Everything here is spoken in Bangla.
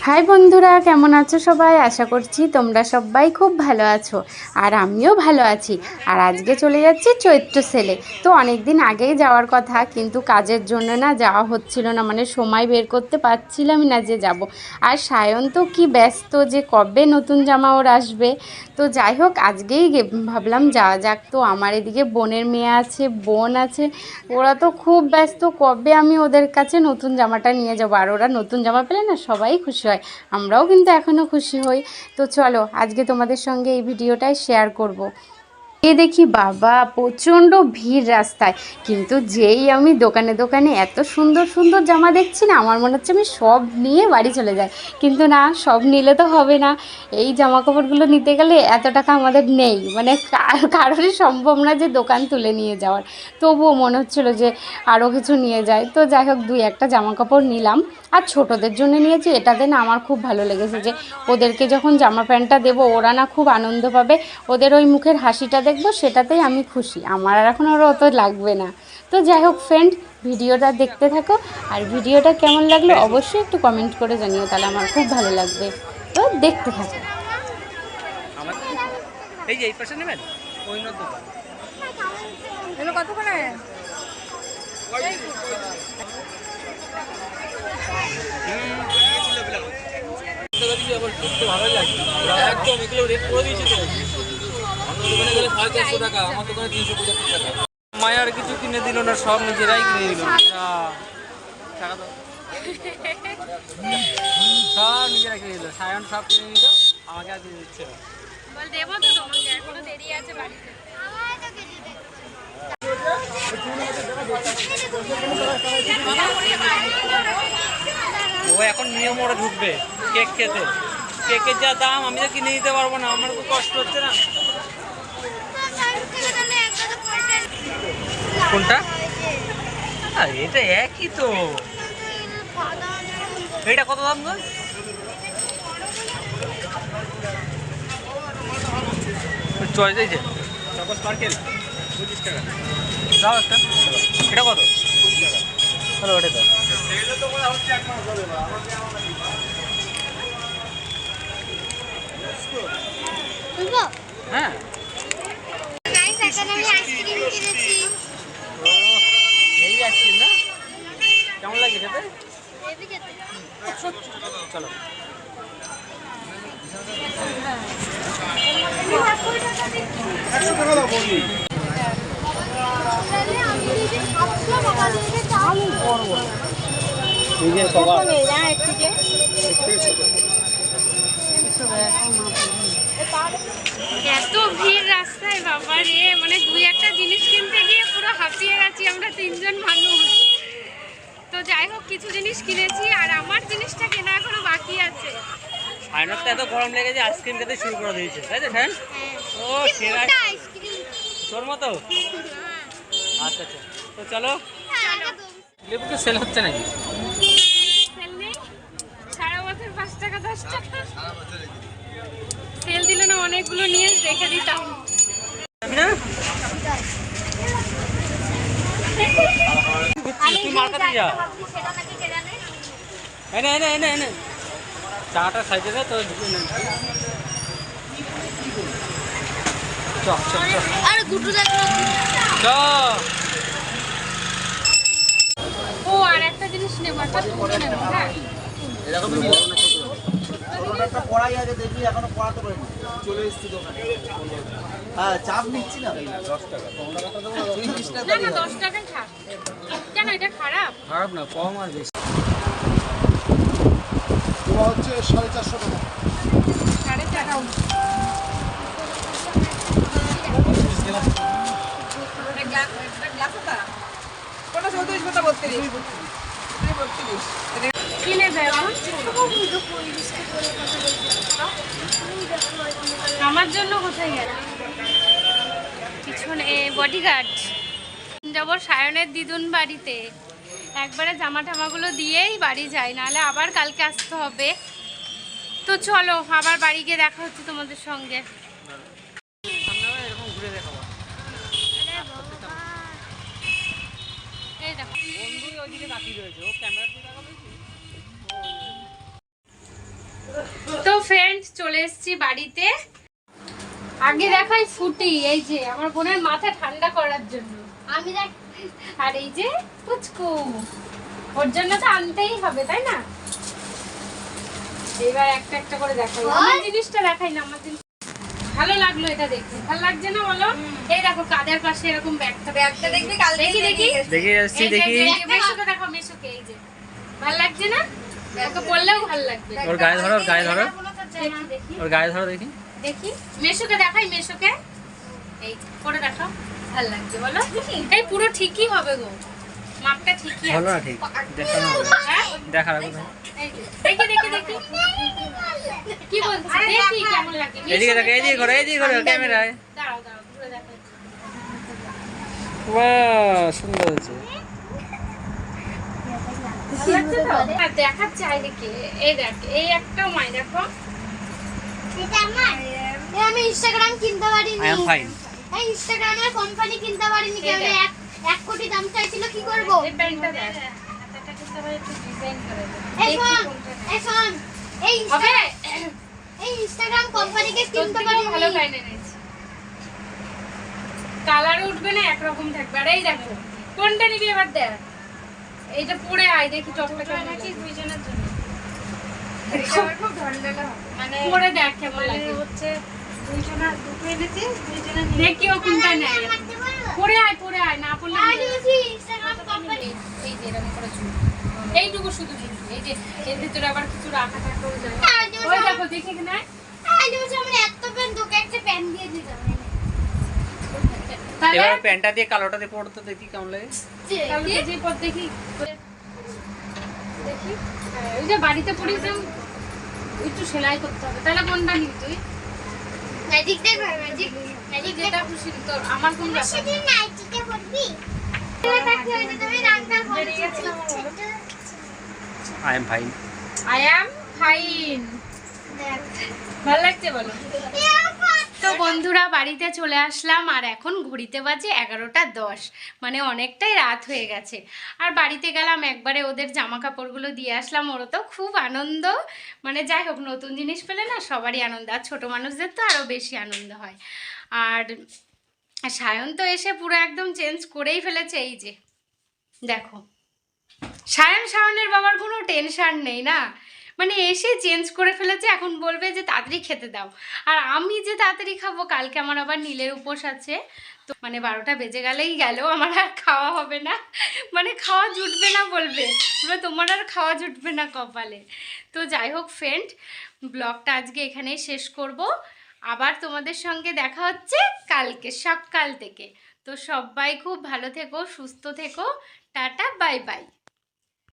হাই বন্ধুরা, কেমন আছো সবাই? আশা করছি তোমরা সবাই খুব ভালো আছো, আর আমিও ভালো আছি। আর আজকে চলে যাচ্ছি চৈত্র সেলে। তো অনেক দিন আগেই যাওয়ার কথা, কিন্তু কাজের জন্য না যাওয়া হচ্ছিল না, মানে সময় বের করতে পারছিলাম না যে যাব। আর সায়ন তো কি ব্যস্ত, যে কবে নতুন জামা ওর আসবে। তো যাই হোক, আজকেই ভাবলাম যাওয়া যাক। তো আমার এদিকে বোনের মেয়ে আছে, বোন আছে, ওরা তো খুব ব্যস্ত, কবে আমি ওদের কাছে নতুন জামাটা নিয়ে যাবো। আর ওরা নতুন জামা পেলে না সবাই খুশি হয়, আমরাও কিন্তু এখনও খুশি হই। তো চলো আজকে তোমাদের সঙ্গে এই ভিডিওটাই শেয়ার করব। দেখি বাবা প্রচণ্ড ভিড় রাস্তায়, কিন্তু যেই আমি দোকানে দোকানে এত সুন্দর সুন্দর জামা দেখছি না, আমার মনে হচ্ছে আমি সব নিয়ে বাড়ি চলে যাই। কিন্তু না, সব নিলে তো হবে না। এই জামা কাপড়গুলো নিতে গেলে এত টাকা আমাদের নেই, মানে কারোরই সম্ভব না যে দোকান তুলে নিয়ে যাওয়ার। তবুও মনে হচ্ছিলো যে আরও কিছু নিয়ে যায়। তো যাই হোক, দুই একটা জামা কাপড় নিলাম। আর ছোটোদের জন্য নিয়েছি, এটাতে না আমার খুব ভালো লেগেছে যে ওদেরকে যখন জামা প্যান্টটা দেবো ওরা না খুব আনন্দ পাবে, ওদের ওই মুখের হাসিটা দেখবো, সেটাতেই আমি খুশি। আমার আর এখন ওরা অত লাগবে না। তো যাই হোক ফ্রেন্ড, ভিডিওটা দেখতে থাকো। আর ভিডিওটা কেমন লাগলো অবশ্যই একটু কমেন্ট করে জানিও, তাহলে আমার খুব ভালো লাগবে। তো দেখতে থাকো। এই যে এই পাশে নেবেন ওই নদ দোকান এগুলো কত করে? ভালোই লাগছে একদম, এগুলো রেট করে দিয়েছে তো। অন্য দোকানে গেলে 450 টাকা, আমার দোকানে 375 টাকা। মায়ার কিছু কিনে দিল না, সব নিজেরাই কিনে দিল। টাকা দাও, সব নিজেরা কিনে দিল। সায়ন সব কিনে নিল, আমাকে আর দিয়ে দিচ্ছে না। বল দেবো তো তোমাকে, এখনো দেরি আছে বাড়িতে। ও এখন নিয়ম ওরা ঢুকবে কেক খেতে। কেকের যা দাম, আমি তো কিনে দিতে পারবো না, আমার খুব কষ্ট হচ্ছে না। কোনটা? এটা একই তো। এটা কত দাম গো? চয়েস এই যে চকো স্পার্কেল 25 টাকা দাও একটা। এটা কত? হ্যালো, ওটা দাও। হ্যাঁ, এই আইসক্রিম না, কেমন লাগে খেতে? চলো এত ভিড় রাস্তায় বাবা রে, মানে দুই একটা জিনিস কিনতে গিয়ে পুরো হাঁপিয়ে গেছি আমরা তিনজন মানুষ। তো যাই হোক, কিছু জিনিস কিনেছি, আর আমার জিনিসটা কেনা এখনো বাকি আছে। সায়নার তো এত গরম লেগেছে, আইসক্রিম খেতে শুরু করে দিয়েছে, তাই তো? হ্যাঁ, ও সেরা তোর মতো। আচ্ছা আচ্ছা, তো চলো। লেবু তো সেল হচ্ছে নাকি? সেল নেই, সারা বছর 5 টাকা 10 টাকা সেল দিলে না, অনেকগুলো নিয়ে রেখে দিতাম। তুই মার্কেটে যা, এনে এনে এনে এনে চাটা সাইজে দে তো। চল চল চল, আর গুটু দেখো। ও আর একটা জিনিস নেব, একটা দুটো নেব। হ্যাঁ, এরকম একটা পড়াই আছে, দেখি এখনো পড়াতে পারিনি, চলে এসেছি দোকানে। হ্যাঁ, চাপ নিচ্ছি না। 10 টাকা না না 10 টাকাই থাক। কেন, এটা খারাপ? খারাপ না, কম আর বেশি। হচ্ছে 450 টাকা। 4.5 কি নেবে এখন? আমার জন্য কোথায় গেল? পিছনে বডিগার্ড যাব সায়নের দিদুন বাড়িতে। একবারে জামা টামাগুলো দিয়েই বাড়ি যাই, নাহলে আবার কালকে আসতে হবে। তো চলো আবার বাড়ি গিয়ে দেখা হচ্ছে তোমাদের সঙ্গে। এরকম ঘুরে দেখাবো। এই দেখো বন্ধু ওইদিকে তাকিয়ে রয়েছে, ও ক্যামেরার দিকে তাকাবে কি? তো ফ্রেন্ড চলে এসেছি বাড়িতে। আগে দেখাই ফুটি, এই যে আমার বোনের মাথা ঠান্ডা করার জন্য। আমি দেখ, আর এই যে পুচকু, ওর জন্য তো আনতেই হবে তাই না। এবার একটা একটা করে দেখাই, আমার জিনিসটা দেখাই না, আমার জিনিস ভালো লাগলো এটা দেখতে, ভালো লাগছে না বলো? এই দেখো কাদের পাশে এরকম ব্যাগটা দেখবি কাল দেখি দেখি দেখি আসছি এই যে, দেখি। এই যে, মেশোকে দেখো, মেশোকে, এই যে ভালো লাগছে না? ওকে বললেও ভালো লাগবে। ওর গায়ে ধরো, ওর গায়ে ধরো, দেখি দেখি ওর গায়ে ধরো দেখি। দেখি মেশোকে দেখাই, মেশোকে এই করে দেখাও, ভালো লাগছে বলো? এই পুরো ঠিকই হবে গো, মাপটা ঠিকই হলো আছে। না ঠিক? দেখা না হ্যাঁ? দেখা রাখো ভাই। এই যে, দেখি দেখি দেখি কি বলছিস, দেখি কেমন লাগে। এদিকে দেখো, এদিকে ঘোরো, এদিকে ঘোরো ক্যামেরায়। দাঁড়াও দাঁড়াও ঘুরে দেখাই। বাহ, সুন্দর হয়েছে। ভালো লাগছে তো? আর দেখাচ্ছে আইলে কে, এই দেখ, এই একটা মাই দেখো। এটা আমার আমি ইনস্টাগ্রাম কিনতে পারিনি। I am fine. এই ইনস্টাগ্রামের কোম্পানি কিনতে পারিনি, কেন 1 কোটি দাম চাইছিল, কি করব? এই প্যান্টটা দেখ, হাতাটা কিন্তু আবার একটু ডিজাইন করে দে। এই দেখি শোন, কোনটা নেয়। এই শোন, এই হবে? এই ইনস্টাগ্রাম কোম্পানিকে তোর কিনতে থেকেও ভালো পারিনি। প্যান্ট এনেছি। কালার উঠবে না, একরকম থাকবে। আর এই দেখো কোনটা নিবি এবার দেখ, এইটা পরে আয় দেখি টপটা কেমন লাগে। দুইজনের জন্য খুব ঢলঢলে হবে, মানে পরে দেখ কেমন লাগে। হচ্ছে দুইজনা দুটো এনেছি, দুইজনা দেখি ও কোনটা নেয়। মারতে পারবো? পরে আয় না পড়লে আমি বলছি ইনস্টাগ্রাম কোম্পানি। এই যে এরকম করে চুল, এইটুকু শুধু চুল, এই যে এর ভিতরে আবার কিছু রাখা থাকলেও যায়। ওই দেখো দেখে কিনা আমি বলছি আমরা এত প্যান, তোকে একটা প্যান দিয়ে দিতাম। তাহলে এবার প্যান্টটা দিয়ে কালোটা দিয়ে পড়তে দেখি কেমন লাগে। তাহলে যে পর দেখি দেখি হ্যাঁ, ওই যে বাড়িতে পড়িস একটু সেলাই করতে হবে। তাহলে কোনটা নিবি তুই? ম্যাজিক দেখ, ম্যাজিক ম্যাজিক দেখ। যেটা খুশি তোর, আমার কোন আমার সাথে নাইটিটা পরবি? এটা থাকতে হয়তো তুমি রাংটা বেরিয়ে গেছে না আমার বলো। I am fine. I am fine. ভালো লাগছে বলো? তো বন্ধুরা বাড়িতে চলে আসলাম, আর এখন ঘড়িতে বাজে 11টা 10, মানে অনেকটাই রাত হয়ে গেছে। আর বাড়িতে গেলাম, একবারে ওদের জামা কাপড়গুলো দিয়ে আসলাম। ওরও তো খুব আনন্দ, মানে যাই হোক নতুন জিনিস পেলে না সবারই আনন্দ, আর ছোটো মানুষদের তো আরও বেশি আনন্দ হয়। আর সায়ন তো এসে পুরো একদম চেঞ্জ করেই ফেলেছে, এই যে দেখো। সায়নের বাবার কোনো টেনশন নেই না, মানে এসে চেঞ্জ করে ফেলেছে। এখন বলবে যে তাড়াতাড়ি খেতে দাও, আর আমি যে তাড়াতাড়ি খাবো, কালকে আমার আবার নীলের উপোস আছে। তো মানে 12টা বেজে গেলেই গেল, আমার আর খাওয়া হবে না, মানে খাওয়া জুটবে না বলবে, তোমার আর খাওয়া জুটবে না কপালে। তো যাই হোক ফ্রেন্ড, ব্লগটা আজকে এখানেই শেষ করব। আবার তোমাদের সঙ্গে দেখা হচ্ছে কালকে সকাল থেকে। তো সবাই খুব ভালো থেকো, সুস্থ থেকো, টাটা বাই বাই।